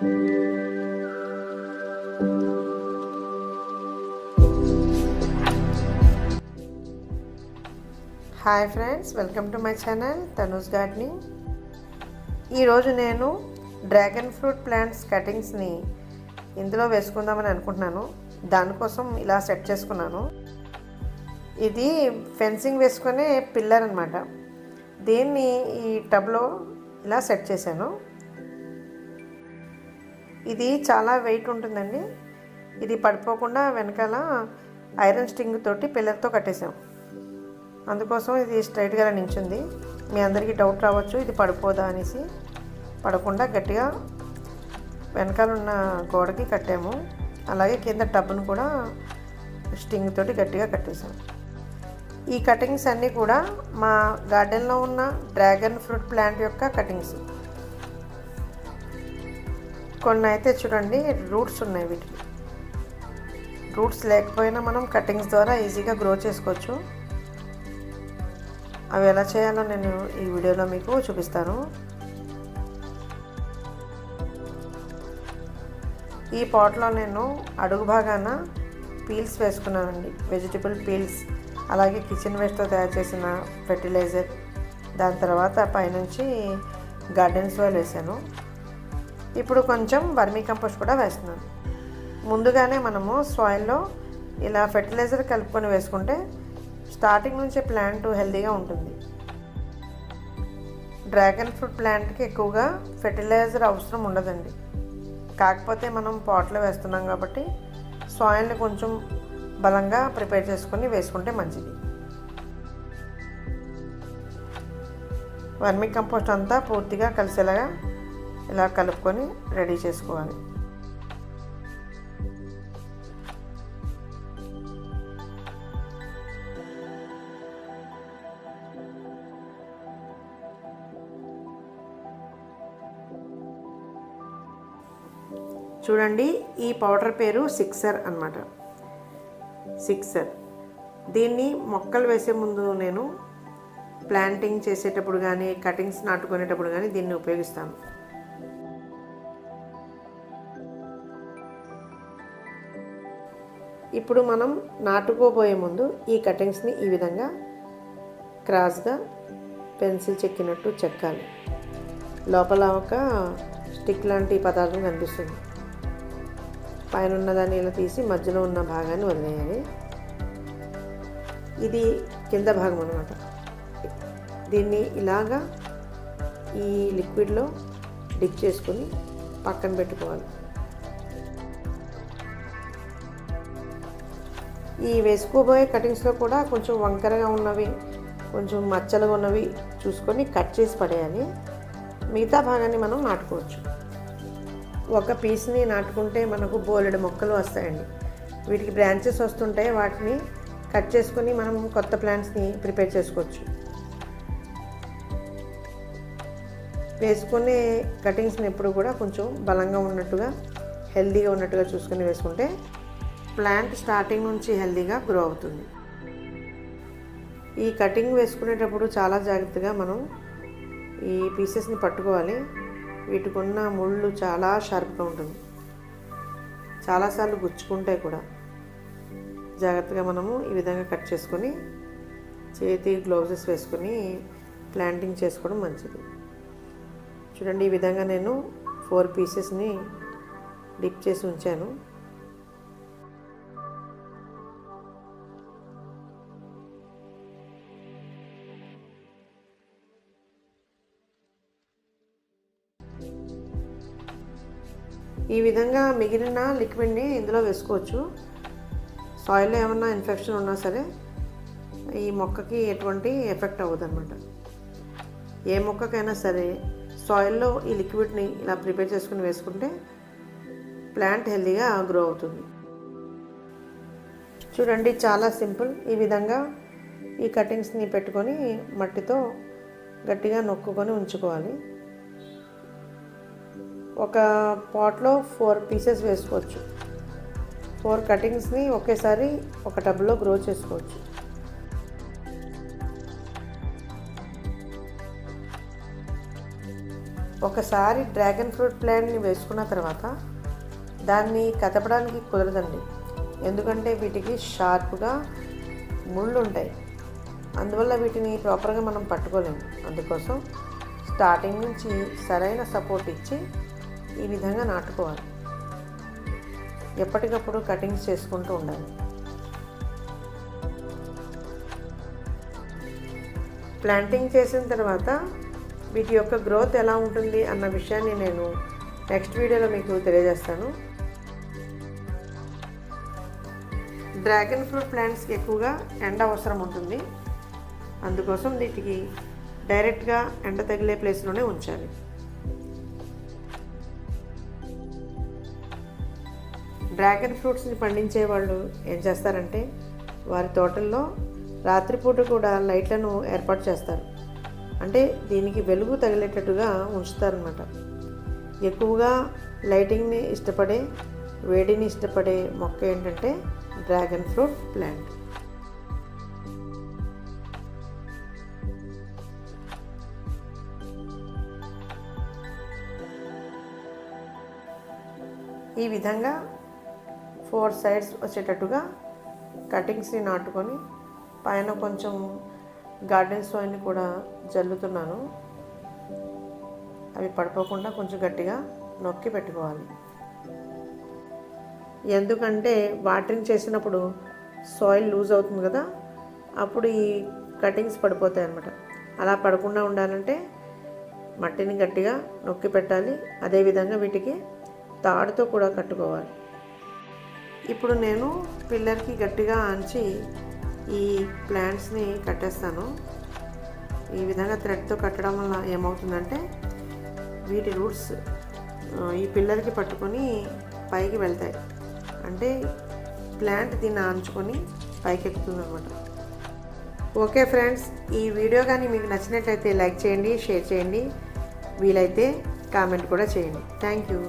Hi friends, welcome to my channel Tanu's gardening. ఈరోజు నేను dragon fruit plants కటింగ్స్ని ఇందులో వేసుకుందామని అనుకుంటున్నాను. దానికోసం ఇలా సెట్ చేసుకున్నాను. ఇది ఫెన్సింగ్ వేసుకునే పిల్లర్ అనమాట. దీన్ని ఈ టబ్లో ఇలా సెట్ చేశాను. ఇది చాలా వెయిట్ ఉంటుందండి. ఇది పడిపోకుండా వెనకాల ఐరన్ స్టింగ్ తోటి పిల్లర్తో కట్టేసాం. అందుకోసం ఇది స్ట్రైట్గా నించుంది. మీ అందరికీ డౌట్ రావచ్చు ఇది పడిపోదా అనేసి. పడకుండా గట్టిగా వెనకాల ఉన్న గోడకి కట్టాము. అలాగే కింద టబ్ను కూడా స్టింగ్ తోటి గట్టిగా కట్టేసాం. ఈ కటింగ్స్ అన్నీ కూడా మా గార్డెన్లో ఉన్న డ్రాగన్ ఫ్రూట్ ప్లాంట్ యొక్క కటింగ్స్. కొన్ని అయితే చూడండి రూట్స్ ఉన్నాయి. వీటికి రూట్స్ లేకపోయినా మనం కటింగ్స్ ద్వారా ఈజీగా గ్రో చేసుకోవచ్చు. అవి ఎలా చేయాలో నేను ఈ వీడియోలో మీకు చూపిస్తాను. ఈ పాట్లో నేను అడుగు భాగాన పీల్స్ వేసుకున్నానండి. వెజిటబుల్ పీల్స్, అలాగే కిచెన్ వేస్ట్తో తయారు చేసిన ఫెర్టిలైజర్. దాని తర్వాత పైనుంచి గార్డెన్ సాయిల్ వేసాను. ఇప్పుడు కొంచెం వర్మీ కంపోస్ట్ కూడా వేస్తున్నాను. ముందుగానే మనము సాయిల్లో ఇలా ఫెర్టిలైజర్ కలుపుకొని వేసుకుంటే స్టార్టింగ్ నుంచే ప్లాంట్ హెల్తీగా ఉంటుంది. డ్రాగన్ ఫ్రూట్ ప్లాంట్కి ఎక్కువగా ఫెర్టిలైజర్ అవసరం ఉండదండి. కాకపోతే మనం పాట్లో వేస్తున్నాం కాబట్టి సాయిల్ని కొంచెం బలంగా ప్రిపేర్ చేసుకొని వేసుకుంటే మంచిది. వర్మీ కంపోస్ట్ అంతా పూర్తిగా కలిసేలాగా ఇలా కలుపుకొని రెడీ చేసుకోవాలి. చూడండి, ఈ పౌడర్ పేరు సిక్సర్ అన్నమాట. సిక్సర్. దీన్ని మొక్కలు వేసే ముందు నేను ప్లాంటింగ్ చేసేటప్పుడు కానీ కటింగ్స్ నాటుకునేటప్పుడు కానీ దీన్ని ఉపయోగిస్తాను. ఇప్పుడు మనం నాటుకోబోయే ముందు ఈ కటింగ్స్ని ఈ విధంగా క్రాస్గా పెన్సిల్ చెక్కినట్టు చెక్కాలి. లోపల ఒక స్టిక్ లాంటి పదార్థం కనిపిస్తుంది. పైన ఉన్నదాన్ని ఇలా తీసి మధ్యలో ఉన్న భాగాన్ని వదిలేయాలి. ఇది కింద భాగం అన్నమాట. దీన్ని ఇలాగా ఈ లిక్విడ్లో డిప్ చేసుకొని పక్కన పెట్టుకోవాలి. ఈ వేసుకోబోయే కటింగ్స్లో కూడా కొంచెం వంకరగా ఉన్నవి, కొంచెం మచ్చలుగా ఉన్నవి చూసుకొని కట్ చేసి పడేయాలి. మిగతా భాగాన్ని మనం నాటుకోవచ్చు. ఒక పీస్ని నాటుకుంటే మనకు బోలెడు మొక్కలు వస్తాయండి. వీటికి బ్రాంచెస్ వస్తుంటాయి. వాటిని కట్ చేసుకొని మనం కొత్త ప్లాంట్స్ని ప్రిపేర్ చేసుకోవచ్చు. వేసుకునే కటింగ్స్ని ఎప్పుడు కూడా కొంచెం బలంగా ఉన్నట్టుగా, హెల్తీగా ఉన్నట్టుగా చూసుకొని వేసుకుంటే ప్లాంట్ స్టార్టింగ్ నుంచి హెల్తీగా గ్రో అవుతుంది. ఈ కటింగ్ వేసుకునేటప్పుడు చాలా జాగ్రత్తగా మనం ఈ పీసెస్ని పట్టుకోవాలి. వీటికి ఉన్న ముళ్ళు చాలా షార్ప్గా ఉంటుంది. చాలాసార్లు గుచ్చుకుంటాయి కూడా. జాగ్రత్తగా మనము ఈ విధంగా కట్ చేసుకొని చేతి గ్లౌజెస్ వేసుకొని ప్లాంటింగ్ చేసుకోవడం మంచిది. చూడండి, ఈ విధంగా నేను 4 పీసెస్ని డిప్ చేసి ఉంచాను. ఈ విధంగా మిగిలిన లిక్విడ్ని ఇందులో వేసుకోవచ్చు. సాయిల్లో ఏమన్నా ఇన్ఫెక్షన్ ఉన్నా సరే ఈ మొక్కకి ఎటువంటి ఎఫెక్ట్ అవ్వదు అనమాట. ఏ మొక్కకైనా సరే సాయిల్లో ఈ లిక్విడ్ని ఇలా ప్రిపేర్ చేసుకుని వేసుకుంటే ప్లాంట్ హెల్తీగా గ్రో అవుతుంది. చూడండి, చాలా సింపుల్. ఈ విధంగా ఈ కటింగ్స్ని పెట్టుకొని మట్టితో గట్టిగా నొక్కుకొని ఉంచుకోవాలి. ఒక పాట్లో 4 పీసెస్ వేసుకోవచ్చు. 4 కటింగ్స్ని ఒకేసారి ఒక టబ్లో గ్రో చేసుకోవచ్చు. ఒకసారి డ్రాగన్ ఫ్రూట్ ప్లాంట్ని వేసుకున్న తర్వాత దాన్ని కదపడానికి కుదరదండి. ఎందుకంటే వీటికి షార్ప్గా ముళ్ళు ఉంటాయి. అందువల్ల వీటిని ప్రాపర్గా మనం పట్టుకోలేము. అందుకోసం స్టార్టింగ్ నుంచి సరైన సపోర్ట్ ఇచ్చి ఈ విధంగా నాటుకోవాలి. ఎప్పటికప్పుడు కటింగ్స్ చేసుకుంటూ ఉండాలి. ప్లాంటింగ్ చేసిన తర్వాత వీటి యొక్క గ్రోత్ ఎలా ఉంటుంది అన్న విషయాన్ని నేను నెక్స్ట్ వీడియోలో మీకు తెలియజేస్తాను. డ్రాగన్ ఫ్రూట్ ప్లాంట్స్కి ఎక్కువగా ఎండ అవసరం ఉంటుంది. అందుకోసం వీటికి డైరెక్ట్గా ఎండ తగిలే ప్లేస్లోనే ఉంచాలి. డ్రాగన్ ఫ్రూట్స్ని పండించే వాళ్ళు ఏం చేస్తారంటే వారి తోటల్లో రాత్రిపూట కూడా లైట్లను ఏర్పాటు చేస్తారు. అంటే దీనికి వెలుగు తగిలేటట్టుగా ఉంచుతారన్నమాట. ఎక్కువగా లైటింగ్ని ఇష్టపడే, వేడిని ఇష్టపడే మొక్క ఏంటంటే డ్రాగన్ ఫ్రూట్ ప్లాంట్. ఈ విధంగా 4 సైడ్స్ వచ్చేటట్టుగా కటింగ్స్ని నాటుకొని పైన కొంచెం గార్డెన్ సాయిల్ని కూడా జల్లుతున్నాను. అవి పడిపోకుండా కొంచెం గట్టిగా నొక్కి పెట్టుకోవాలి. ఎందుకంటే వాటరింగ్ చేసినప్పుడు సాయిల్ లూజ్ అవుతుంది కదా, అప్పుడు ఈ కటింగ్స్ పడిపోతాయి అన్నమాట. అలా పడకుండా ఉండాలంటే మట్టిని గట్టిగా నొక్కి పెట్టాలి. అదేవిధంగా వీటికి తాడుతో కూడా కట్టుకోవాలి. ఇప్పుడు నేను పిల్లర్కి గట్టిగా ఆంచి ఈ ప్లాంట్స్ని కట్టేస్తాను. ఈ విధంగా థ్రెడ్తో కట్టడం వల్ల ఏమవుతుందంటే వీటి రూట్స్ ఈ పిల్లర్కి పట్టుకొని పైకి వెళ్తాయి. అంటే ప్లాంట్ దీన్ని ఆంచుకొని పైకి ఎక్కుతుంది అనమాట. ఓకే ఫ్రెండ్స్, ఈ వీడియో కానీ మీకు నచ్చినట్లయితే లైక్ చేయండి, షేర్ చేయండి, వీలైతే కామెంట్ కూడా చేయండి. Thank you.